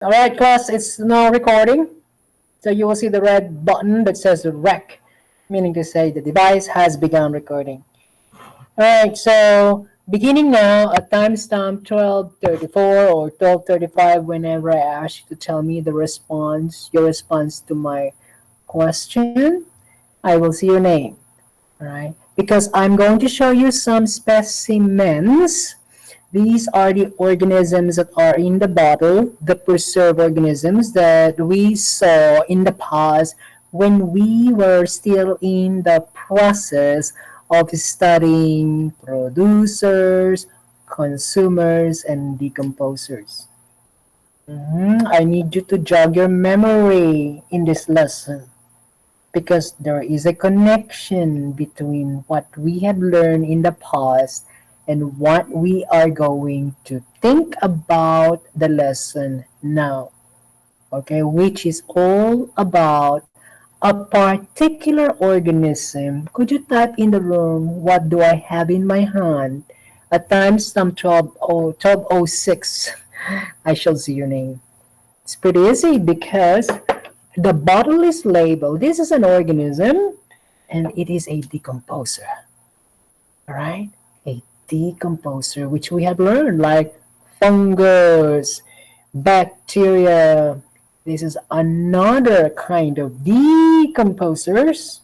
All right, class, it's now recording. So you will see the red button that says rec, meaning to say the device has begun recording. All right, so beginning now at timestamp 12:34 or 12:35, whenever I ask you to tell me your response to my question, I will see your name. All right, because I'm going to show you some specimens. These are the organisms that are in the bottle, the preserved organisms that we saw in the past when we were still in the process of studying producers, consumers, and decomposers. I need you to jog your memory in this lesson because there is a connection between what we have learned in the past and what we are going to think about the lesson now. Okay, which is all about a particular organism. Could you type in the room, what do I have in my hand? At times, some 12:06, I shall see your name. It's pretty easy because the bottle is labeled. This is an organism and it is a decomposer. All right? A decomposer, which we have learned, like fungus, bacteria. This is another kind of decomposers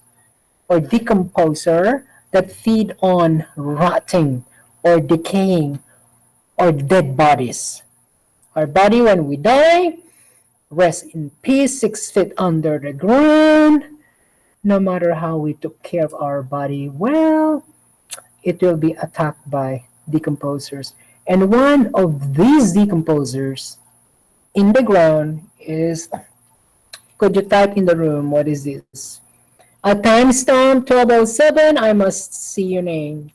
or decomposer that feed on rotting or decaying or dead bodies. Our body, when we die, rest in peace, 6 feet under the ground. No matter how we took care of our body, well, it will be attacked by decomposers. And one of these decomposers in the ground is, could you type in the room, what is this? A timestamp 12:07, I must see your name.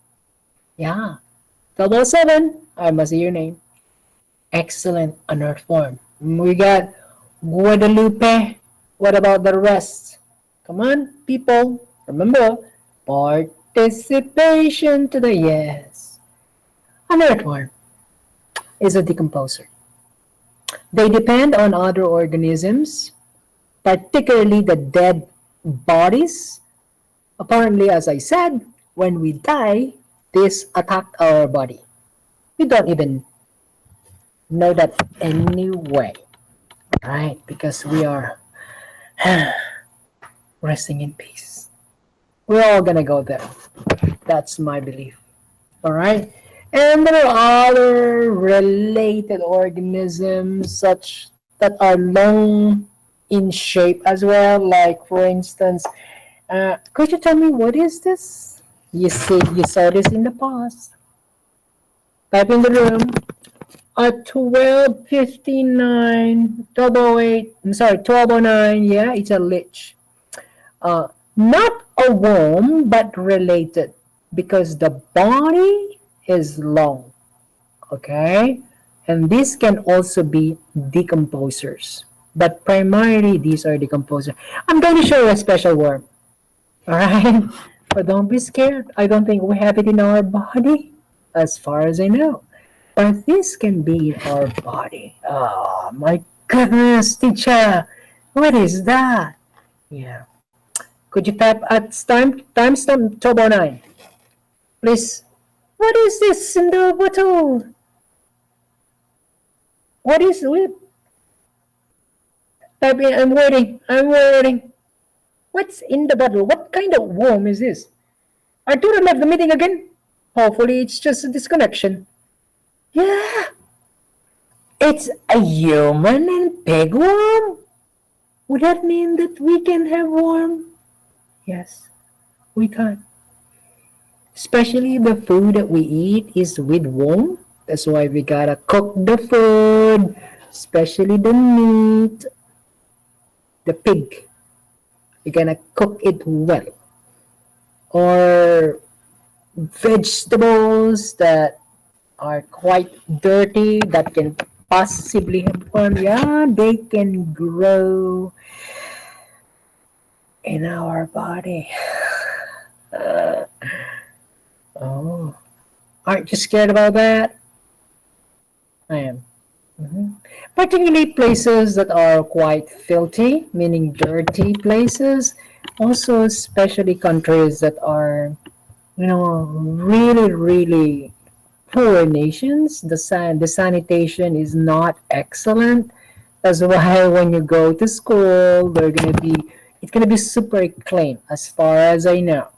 Yeah, 12:07, I must see your name. Excellent, an earthworm. We got Guadalupe. What about the rest? Come on, people. Remember, participation to the yes. An earthworm is a decomposer. They depend on other organisms, particularly the dead bodies. Apparently, as I said, when we die, this attacked our body. We don't even know that anyway, right? Because we are resting in peace. We're all gonna go there. That's my belief. All right. And there are other related organisms such that are long in shape as well. Like for instance, could you tell me what is this? You saw this in the past. Type in the room. At 12:59, 12:08. I'm sorry, 12:09. Yeah, it's a lich. Not a worm, but related because the body is long. Okay? And this can also be decomposers. But primarily, these are decomposers. I'm going to show you a special worm. All right? But don't be scared. I don't think we have it in our body, as far as I know. But this can be in our body. Oh, my goodness, teacher. What is that? Yeah. Could you type at timestamp 12:09? Please. What is this in the bottle? What is it? Type in. I'm waiting. I'm waiting. What's in the bottle? What kind of worm is this? Arturo left the meeting again? Hopefully it's just a disconnection. Yeah. It's a human and pig worm? Would that mean that we can have worm? Yes, we can. Especially the food that we eat is with worm. That's why we gotta cook the food, especially the meat, the pig. We're gonna cook it well. Or vegetables that are quite dirty that can possibly have worm. Yeah, they can grow in our body. Oh, aren't you scared about that? I am. Particularly places that are quite filthy, meaning dirty places. Also, especially countries that are, really, really poor nations. The sanitation is not excellent. That's why when you go to school, it's gonna be super clean, as far as I know,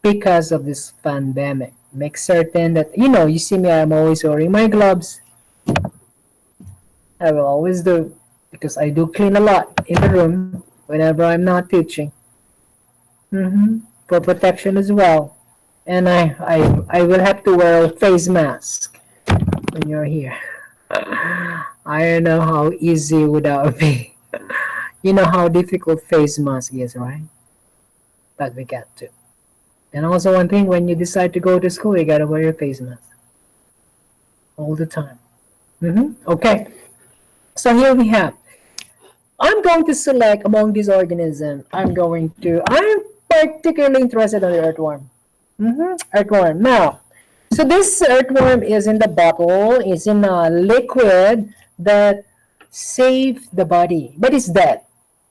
because of this pandemic. Make certain that you see me. I'm always wearing my gloves. I will always do, because I do clean a lot in the room whenever I'm not teaching. For protection as well. And I will have to wear a face mask when you're here. I don't know how easy would that be. You know how difficult face mask is, right? But we got to. And also one thing, when you decide to go to school, you gotta wear your face mask all the time. Okay, so here we have. I'm going to select among these organisms. I'm particularly interested in the earthworm. Earthworm. Now, so this earthworm is in the bottle, is in a liquid that saves the body, but it's dead.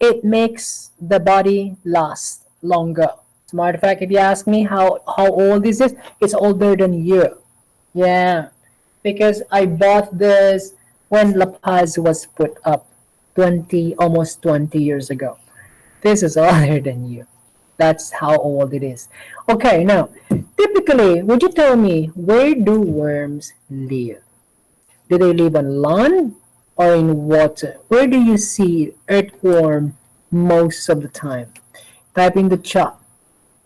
It makes the body last longer. As a matter of fact, if you ask me how old is this, it's older than you. Yeah, because I bought this when La Paz was put up 20, almost 20 years ago. This is older than you. That's how old it is. Okay, now, typically, would you tell me, where do worms live? Do they live on land or in water? Where do you see earthworm most of the time? Type in the chat.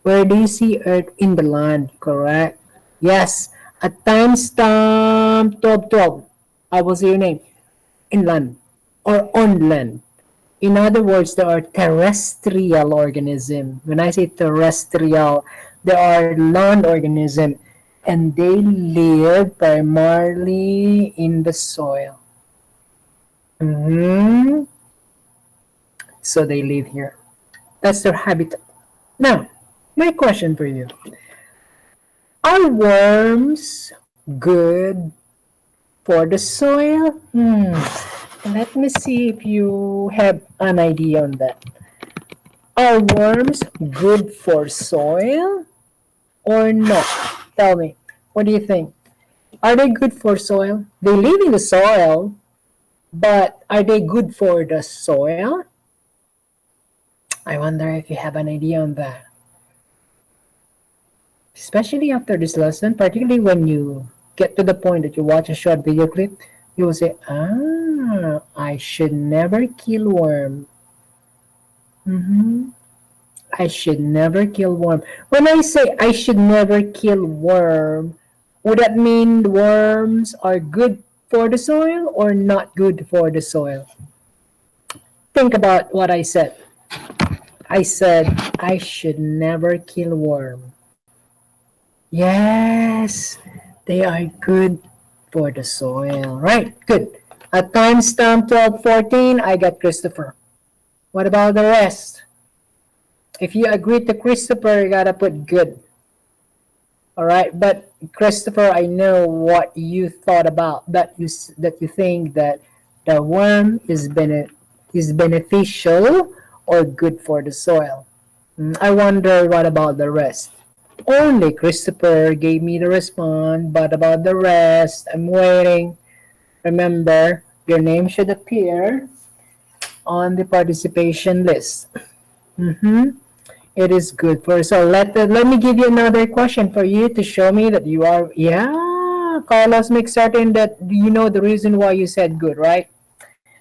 Where do you see earth in the land? Correct. Yes. At timestamp 1212, I will see your name. Inland or on land. In other words, there are terrestrial organisms. When I say terrestrial, there are land organisms, and they live primarily in the soil. hmm So they live here. That's their habitat. Now, my question for you: are worms good for the soil? Let me see if you have an idea on that. Are worms good for soil or not? Tell me. What do you think? Are they good for soil? They live in the soil, but are they good for the soil? I wonder if you have an idea on that. Especially after this lesson, particularly when you get to the point that you watch a short video clip, you will say, I should never kill worm. Mm-hmm. I should never kill worm. When I say I should never kill worm, would that mean worms are good for the soil or not good for the soil? Think about what I said. I said I should never kill worm. Yes, they are good for the soil. Right, good. At timestamp 12:14, I got Christopher. What about the rest? If you agree to Christopher, you gotta put good. All right, but Christopher, I know what you thought about that you think that the worm is beneficial or good for the soil. I wonder what about the rest. Only Christopher gave me the response, but about the rest, I'm waiting. Remember, your name should appear on the participation list. Mm-hmm. It is good for so let me give you another question for you to show me that you are Carlos, make certain that you know the reason why you said good, right?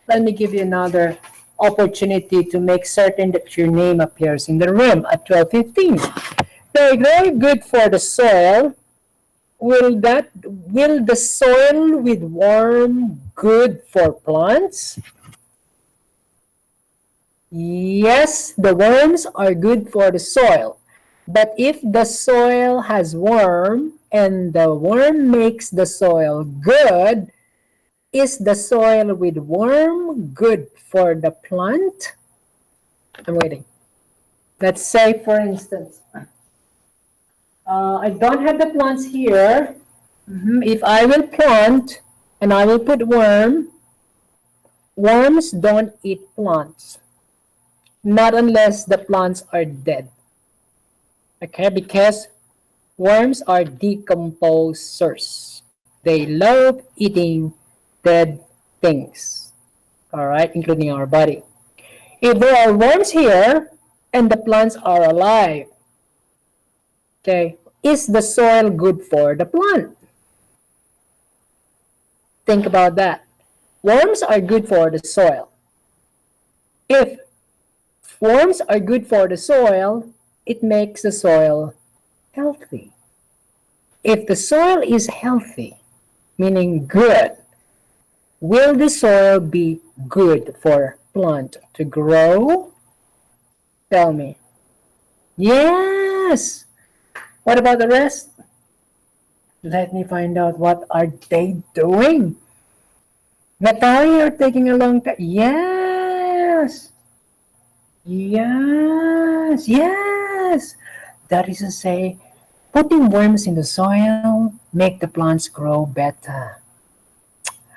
Let me give you another opportunity to make certain that your name appears in the room at 12:15. Very very good for the soil. Will the soil with worm good for plants? Yes, the worms are good for the soil. But if the soil has worm and the worm makes the soil good, is the soil with worm good for the plant? I'm waiting. Let's say, for instance, I don't have the plants here. If I will plant And I will put worm. Worms don't eat plants, not unless the plants are dead. Okay, because worms are decomposers. They love eating dead things, all right, including our body. If there are worms here and the plants are alive, okay, is the soil good for the plant? Think about that. Worms are good for the soil. If worms are good for the soil, it makes the soil healthy. If the soil is healthy, meaning good, will the soil be good for plant to grow? Tell me. Yes. What about the rest? Let me find out what are they doing. Natalia, you're taking a long time. Yes. Yes. Yes. That is to say, putting worms in the soil make the plants grow better.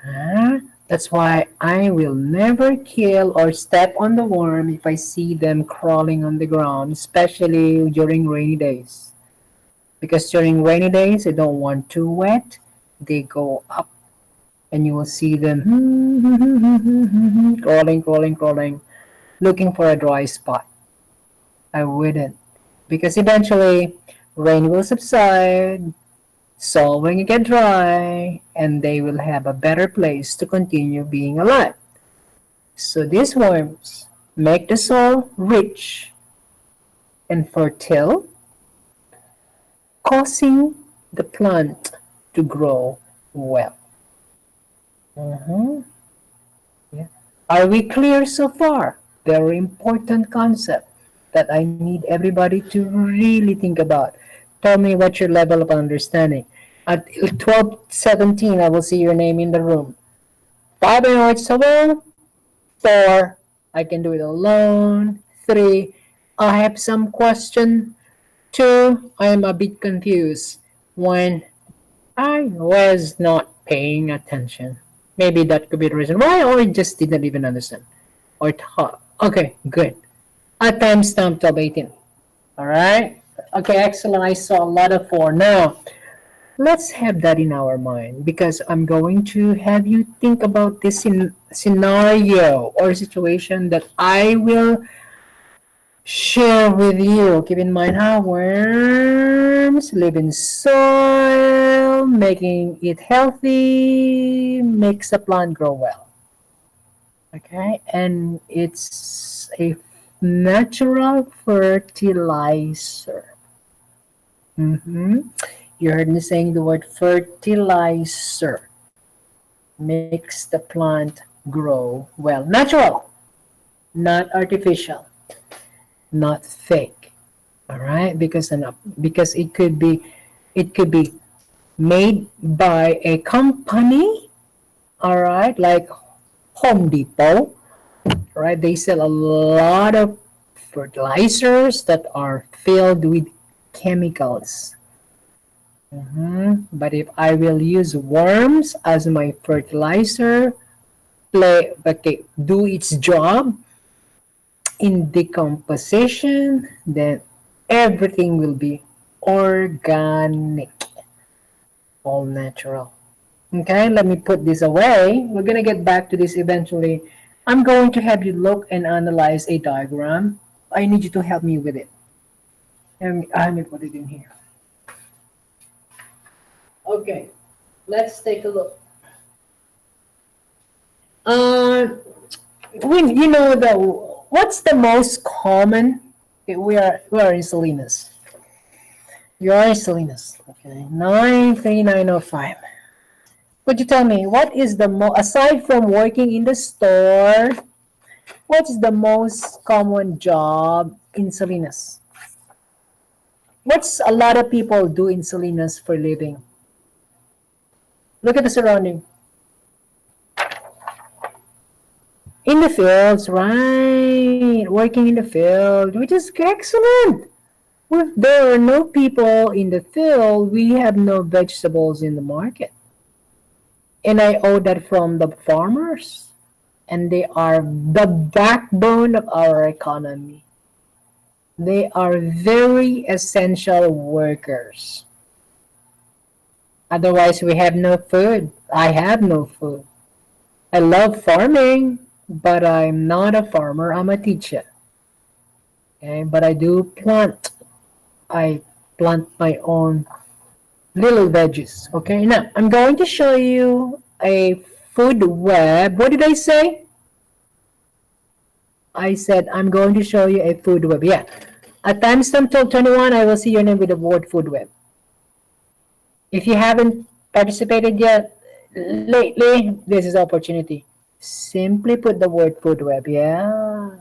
Huh? That's why I will never kill or step on the worm if I see them crawling on the ground, especially during rainy days. Because during rainy days, they don't want too wet. They go up and you will see them crawling, crawling, crawling, looking for a dry spot. I wouldn't. Because eventually, rain will subside, soil will get dry, and they will have a better place to continue being alive. So these worms make the soil rich and fertile, causing the plant to grow well. Mhm. Yeah. Are we clear so far? Very important concept that I need everybody to really think about. Tell me what's your level of understanding. At 12:17, I will see your name in the room. 5, I know it's alone. 4, I can do it alone. 3, I have some question. 2, I am a bit confused. 1, I was not paying attention. Maybe that could be the reason why, or I just didn't even understand. Or thought. Okay, good. I timestamp 12:18. All right. Okay, excellent. I saw a lot of 4. Now, let's have that in our mind because I'm going to have you think about this in scenario or situation that I will share with you. Keep in mind how worms live in soil, making it healthy, makes the plant grow well. Okay, and it's a natural fertilizer. Mm-hmm. You heard me saying the word fertilizer. Makes the plant grow well. Natural, not artificial, not fake. All right, because it could be made by a company. All right, like Home Depot. Right, they sell a lot of fertilizers that are filled with chemicals. But if I will use worms as my fertilizer, do its job in decomposition, then everything will be organic, all natural. Okay, let me put this away. We're gonna get back to this eventually. I'm going to have you look and analyze a diagram. I need you to help me with it. Let me put it in here. Okay, let's take a look. Uh, when you know the what's the most common? Okay, we are in Salinas. You are in Salinas. Okay, 93905. Could you tell me what is the aside from working in the store? What's the most common job in Salinas? What's a lot of people do in Salinas for living? Look at the surrounding. In the fields, right? Working in the field, which is excellent. If there are no people in the field, we have no vegetables in the market. And I owe that from the farmers. And they are the backbone of our economy. They are very essential workers. Otherwise, we have no food. I have no food. I love farming, but I'm not a farmer. I'm a teacher. Okay? But I do plant. I plant my own little veggies. Okay, now I'm going to show you a food web. What did I say? I said I'm going to show you a food web. Yeah. At timestamp 12:21, I will see your name with the word food web. If you haven't participated yet lately, this is opportunity. Simply put the word food web. Yeah.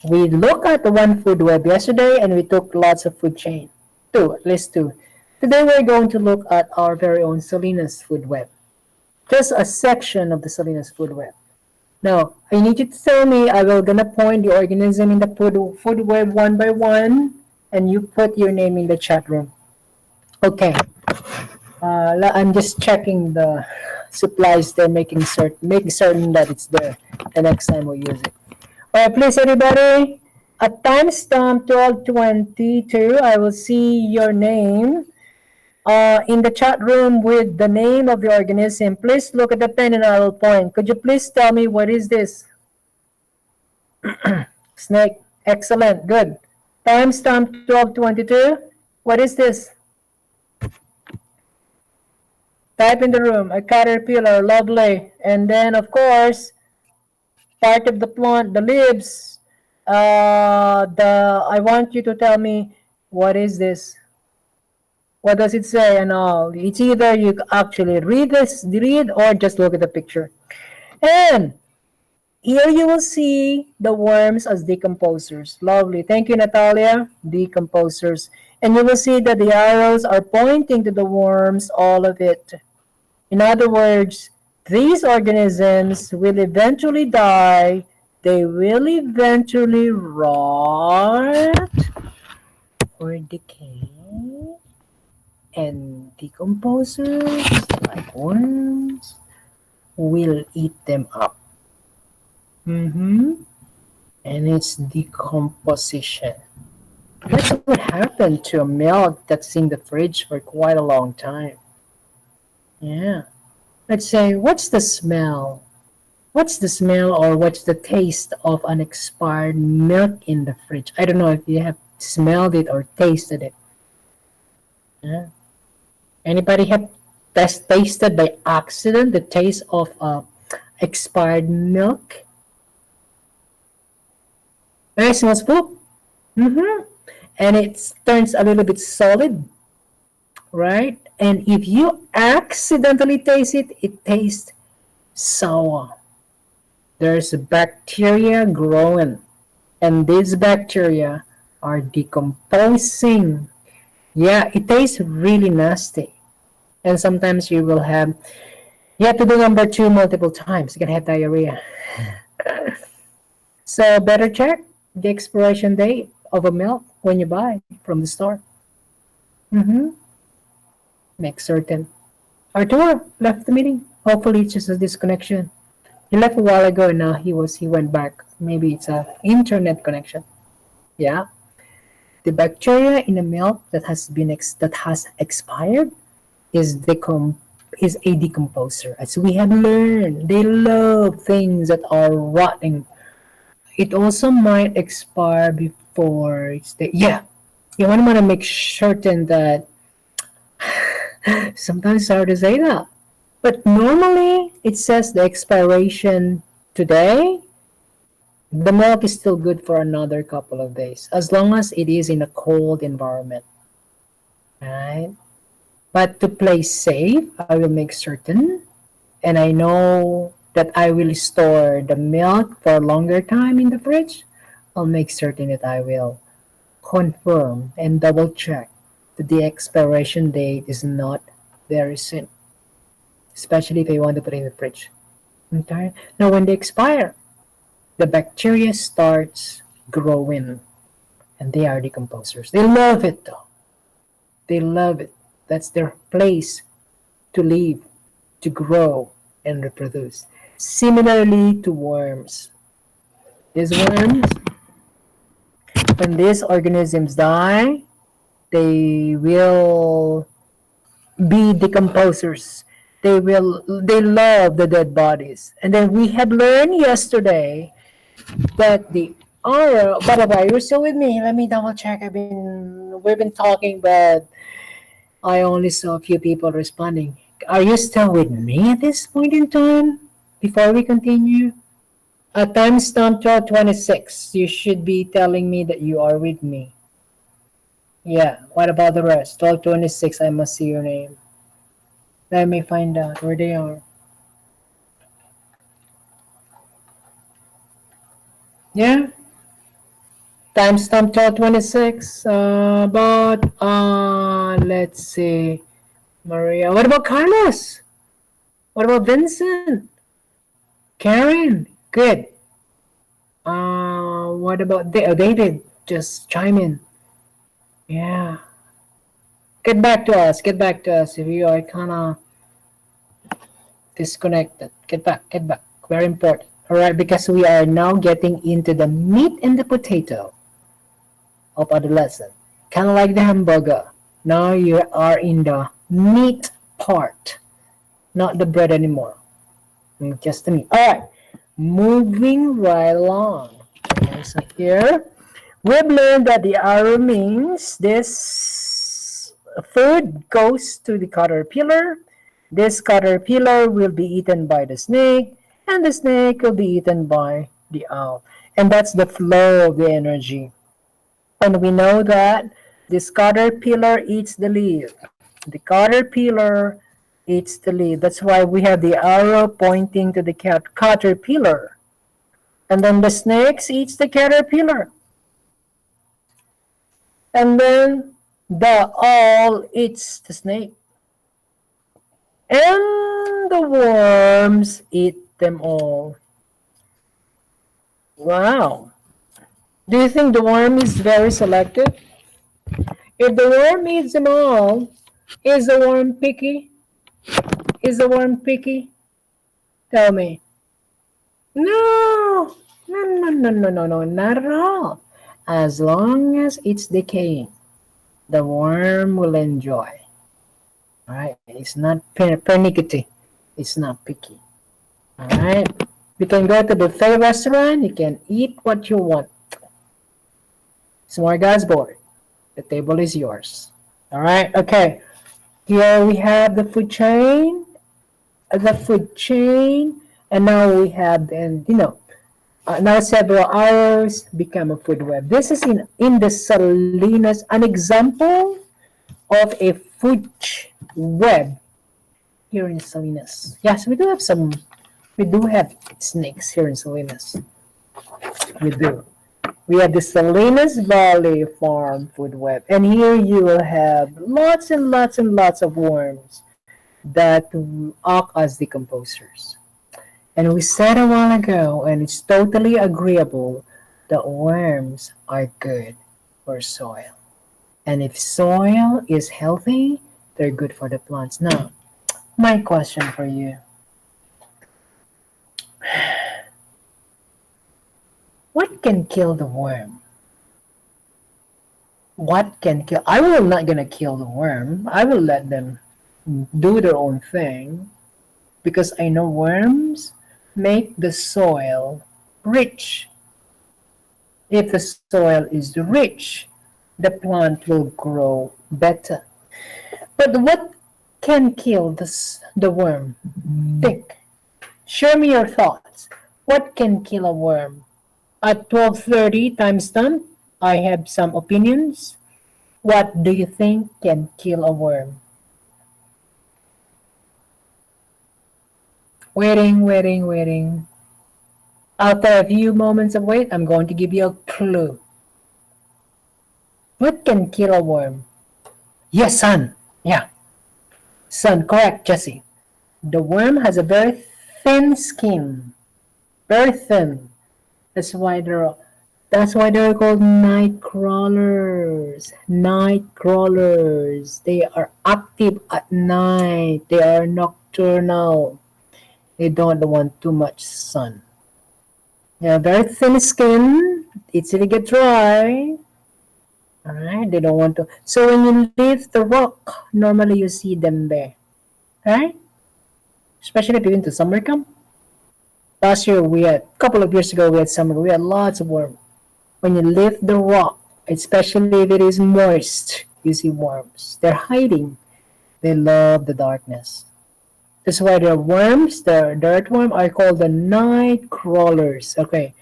We looked at the one food web yesterday and we took lots of food chain. Two, at least two. Today we're going to look at our very own Salinas food web. Just a section of the Salinas food web. Now, I need you to tell me, I will gonna point the organism in the food web one by one, and you put your name in the chat room. Okay. I'm just checking the supplies there, making certain that it's there the next time we use it. All right, please, everybody. At timestamp 12:22, I will see your name in the chat room with the name of the organism. Please look at the pen and I will point. Could you please tell me what is this? Snake. Excellent. Good. Timestamp 12:22. What is this? Type in the room. A caterpillar. Lovely. And then, of course, part of the plant, the leaves. I want you to tell me what is this? What does it say and all? It's either you actually read or just look at the picture. And here you will see the worms as decomposers. Lovely. Thank you, Natalia. Decomposers. And you will see that the arrows are pointing to the worms, all of it. In other words, these organisms will eventually die. They will eventually rot or decay. And decomposers, like worms, will eat them up. And it's decomposition. That's what happened to a milk that's in the fridge for quite a long time. Yeah. Let's say, what's the smell? What's the smell or what's the taste of an expired milk in the fridge? I don't know if you have smelled it or tasted it. Yeah. Anybody have tasted by accident the taste of expired milk? It smells poop. And it turns a little bit solid, right? And if you accidentally taste it, it tastes sour. There's a bacteria growing, and these bacteria are decomposing. Yeah, it tastes really nasty. And sometimes you have to do number two multiple times. You can have diarrhea. So better check the expiration date of a milk when you buy from the store. Make certain. Arturo left the meeting. Hopefully it's just a disconnection. He left a while ago and now he went back. Maybe it's a internet connection. Yeah. The bacteria in the milk that has expired is a decomposer. As we have learned, they love things that are rotting. It also might expire before yeah. You want to make certain that sometimes it's hard to say that. But normally it says the expiration today. The milk is still good for another couple of days as long as it is in a cold environment. Right? But to play safe, I will make certain, and I know that I will store the milk for a longer time in the fridge. I'll make certain that I will confirm and double check that the expiration date is not very soon, especially if I want to put it in the fridge. Okay? Now, when they expire, the bacteria starts growing, and they are decomposers. They love it, though. They love it. That's their place to live, to grow and reproduce. Similarly to worms. These worms, when these organisms die, they will be decomposers. They love the dead bodies. And then we had learned yesterday that the aura. By the way, you're still with me. Let me double check. We've been talking, but I only saw a few people responding. Are you still with me at this point in time? Before we continue, at timestamp 12:26, you should be telling me that you are with me. Yeah. What about the rest? 12:26. I must see your name. Let me find out where they are. Yeah. Timestamp 12:26. But let's see. Maria. What about Carlos? What about Vincent? Karen? Good. What about David? Just chime in. Yeah. Get back to us. Get back to us if you are kind of disconnected. Get back. Get back. Very important. All right, because we are now getting into the meat and the potato of adolescent. Kind of like the hamburger. Now you are in the meat part, not the bread anymore. Just the meat. All right, moving right along. Okay, so here we've learned that the arrow means this food goes to the caterpillar. This caterpillar will be eaten by the snake, and the snake will be eaten by the owl. And that's the flow of the energy. And we know that this caterpillar eats the leaf. The caterpillar eats the leaf. That's why we have the arrow pointing to the caterpillar. And then the snakes eats the caterpillar. And then the owl eats the snake. And the worms eat them all. Wow. Do you think the worm is very selective? If the worm eats them all, is the worm picky? Is the worm picky? Tell me. No, no, not at all. As long as it's decaying, the worm will enjoy. All right, it's not pernickety. It's not picky. All right, you can go to the buffet restaurant. You can eat what you want. Smorgasbord. The table is yours. All right. Okay. Here we have the food chain. The food chain, and now we have now several hours become a food web. This is in the Salinas, an example of a food web here in Salinas. Yes, we do have snakes here in Salinas. We do. We have the Salinas Valley Farm Food Web, and here you will have lots and lots and lots of worms that act as decomposers. And we said a while ago, and it's totally agreeable, that worms are good for soil. And if soil is healthy, they're good for the plants. Now, my question for you. What can kill the worm? What can kill? I will not gonna kill the worm. I will let them do their own thing because I know worms make the soil rich. If the soil is rich, the plant will grow better. But what can kill the worm? Think. Share me your thoughts. What can kill a worm? At 12:30 timestamp, I have some opinions. What do you think can kill a worm? Waiting. After a few moments of wait, I'm going to give you a clue. What can kill a worm? Yes, sun. Yeah. Sun, correct, Jesse. The worm has a very thin skin. Very thin. That's why they're called night crawlers. Night crawlers. They are active at night. They are nocturnal. They don't want too much sun. They have very thin skin, easily get dry. Alright, they don't want to. So when you leave the rock, normally you see them there. Right? Especially if you've been to summer camp. Last year we had, a couple of years ago we had summer. We had lots of worms. When you lift the rock, especially if it is moist, you see worms. They're hiding. They love the darkness. That's why the worms, the dirt worm, are called the night crawlers. Okay.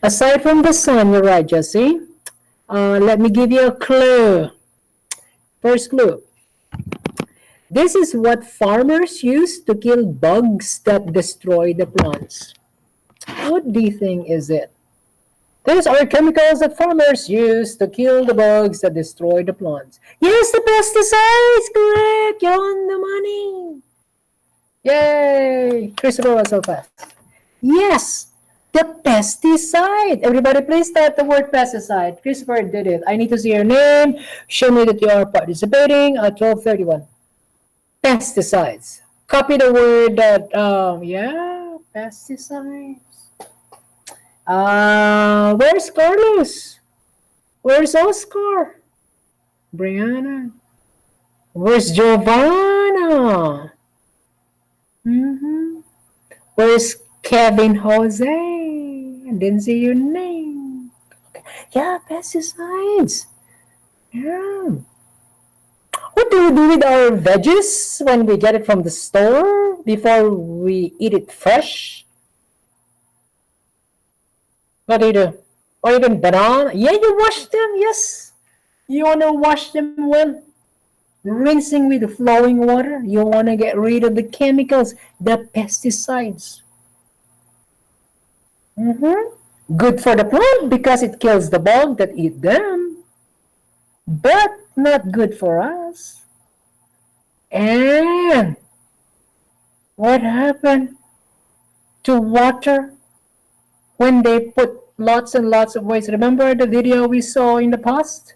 Aside from the sun, you're right, Jesse. Let me give you a clue. First clue. This is what farmers use to kill bugs that destroy the plants. What do you think is it? These are chemicals that farmers use to kill the bugs that destroy the plants. Yes, the pesticides! Correct! You're on the money! Yay! Christopher was so fast. Yes! The pesticide! Everybody please type the word pesticide. Christopher did it. I need to see your name. Show me that you are participating at 12:31. Pesticides. Copy the word that, yeah, pesticides. Where's Carlos? Where's Oscar? Brianna? Where's Giovanna? Where's Kevin Jose? I didn't see your name. Okay. Yeah, pesticides. Yeah. What do we do with our veggies when we get it from the store before we eat it fresh? What do you do? Or even banana? Yeah, you wash them, yes. You want to wash them well. Rinsing with the flowing water. You want to get rid of the chemicals, the pesticides. Good for the plant because it kills the bug that eat them. But not good for us. And what happened to water when they put lots and lots of waste? Remember the video we saw in the past?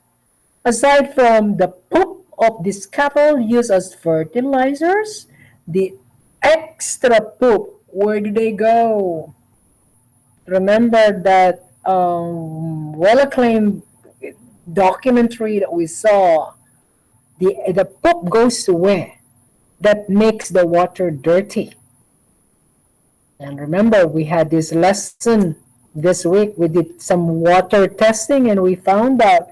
Aside from the poop of these cattle used as fertilizers, the extra poop, where do they go? Remember that well-acclaimed documentary that we saw? The poop goes to where? That makes the water dirty. And remember, we had this lesson this week. We did some water testing and we found out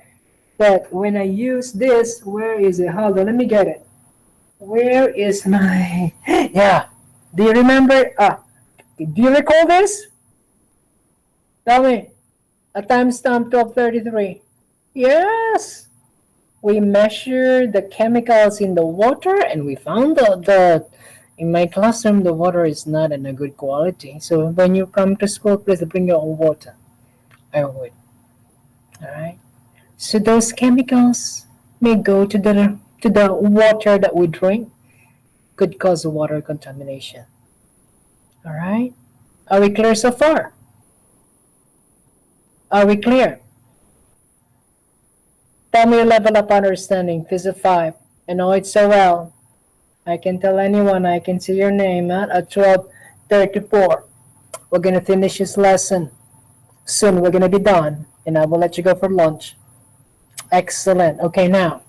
that when I use this, where is it? Hold on, let me get it. Where is my, yeah. Do you remember, do you recall this? Tell me, a timestamp 12:33. Yes. We measured the chemicals in the water and we found out that in my classroom the water is not in a good quality. So when you come to school, please bring your own water. I would. Alright. So those chemicals may go to the water that we drink. Could cause water contamination. Alright? Are we clear so far? Are we clear? Tell me your level of understanding. Physics 5. I know it so well. I can tell anyone. I can see your name at 12:34. We're going to finish this lesson. Soon we're going to be done. And I will let you go for lunch. Excellent. Okay, now.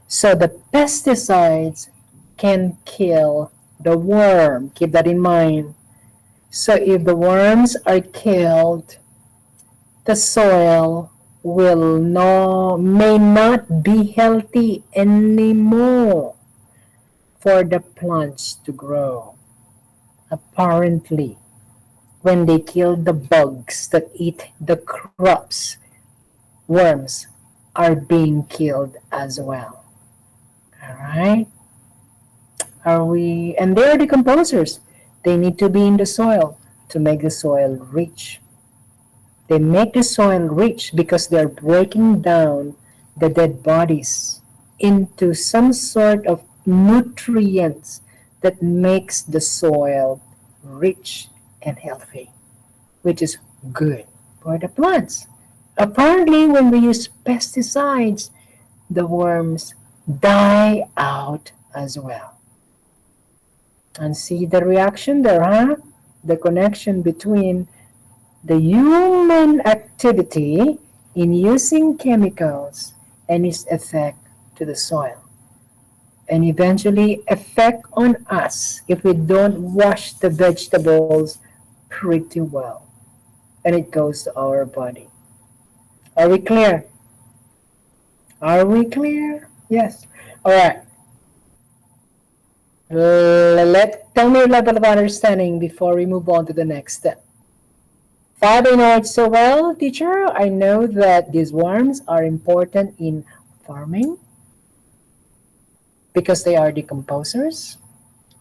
So the pesticides can kill the worm. Keep that in mind. So if the worms are killed, the soil may not be healthy anymore for the plants to grow. Apparently, when they kill the bugs that eat the crops, worms are being killed as well. All right? And they're decomposers. They need to be in the soil to make the soil rich. They make the soil rich because they're breaking down the dead bodies into some sort of nutrients that makes the soil rich and healthy, which is good for the plants. Apparently, when we use pesticides, the worms die out as well. And see the reaction there, huh? The connection between the human activity in using chemicals and its effect to the soil, and eventually effect on us if we don't wash the vegetables pretty well, and it goes to our body. Are we clear? Are we clear? Yes. All right. Tell me your level of understanding before we move on to the next step. 5, I know it so well, teacher. I know that these worms are important in farming because they are decomposers,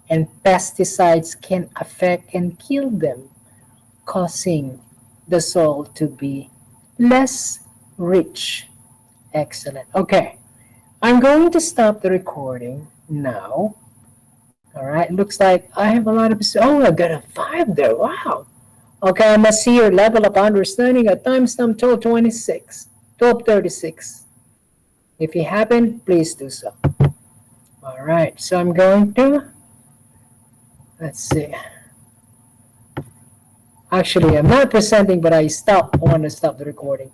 and pesticides can affect and kill them, causing the soil to be less rich. Excellent. Okay, I'm going to stop the recording now. All right, looks like I have a lot of. Oh, I got a 5 there. Wow. Okay, I must see your level of understanding at timestamp 12:26, 12:36. If you haven't, please do so. All right, so I'm going to, let's see. Actually, I'm not presenting, but I want to stop the recording.